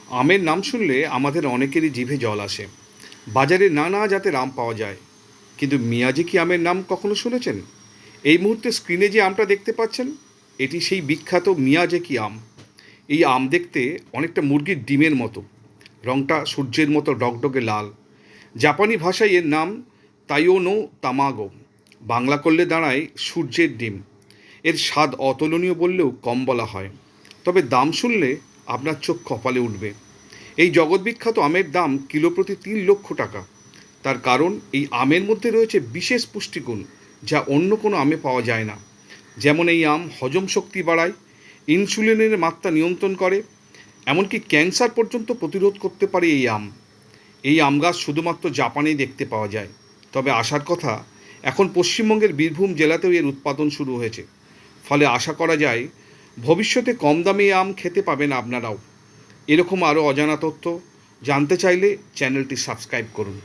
আমের নাম শুনলে আমাদের অনেকেরই জিভে জল আসে। বাজারে নানা জাতের আম পাওয়া যায়, কিন্তু মিয়াজাকি আমের নাম কখনো শুনেছেন? এই মুহূর্তে স্ক্রিনে যে আমটা দেখতে পাচ্ছেন, এটি সেই বিখ্যাত মিয়াজাকি আম। এই আম দেখতে অনেকটা মুরগির ডিমের মতো, রংটা সূর্যের মতো ডগডগে লাল। জাপানি ভাষায় এর নাম তাইওনো তামাগো, বাংলা করলে দাঁড়ায় সূর্যের ডিম। এর স্বাদ অতুলনীয় বললেও কম বলা হয়, তবে দাম শুনলে আপনার চোখ কপালে উঠবে। এই জগৎবিখ্যাত আমের দাম কিলো প্রতি 3 লক্ষ টাকা। তার কারণ এই আমের মধ্যে রয়েছে বিশেষ পুষ্টিগুণ, যা অন্য কোনো আমে পাওয়া যায় না। যেমন এই আম হজম শক্তি বাড়ায়, ইনসুলিনের মাত্রা নিয়ন্ত্রণ করে, এমনকি ক্যান্সার পর্যন্ত প্রতিরোধ করতে পারে এই আম। এই আম গাছ শুধুমাত্র জাপানেই দেখতে পাওয়া যায়, তবে আসার কথা, এখন পশ্চিমবঙ্গের বীরভূম জেলাতেও এর উৎপাদন শুরু হয়েছে। ফলে আশা করা যায় ভবিষ্যতে কম দামে এই আম খেতে পাবেন আপনারাও। এরকম আরও অজানা তথ্য জানতে চাইলে চ্যানেলটি সাবস্ক্রাইব করুন।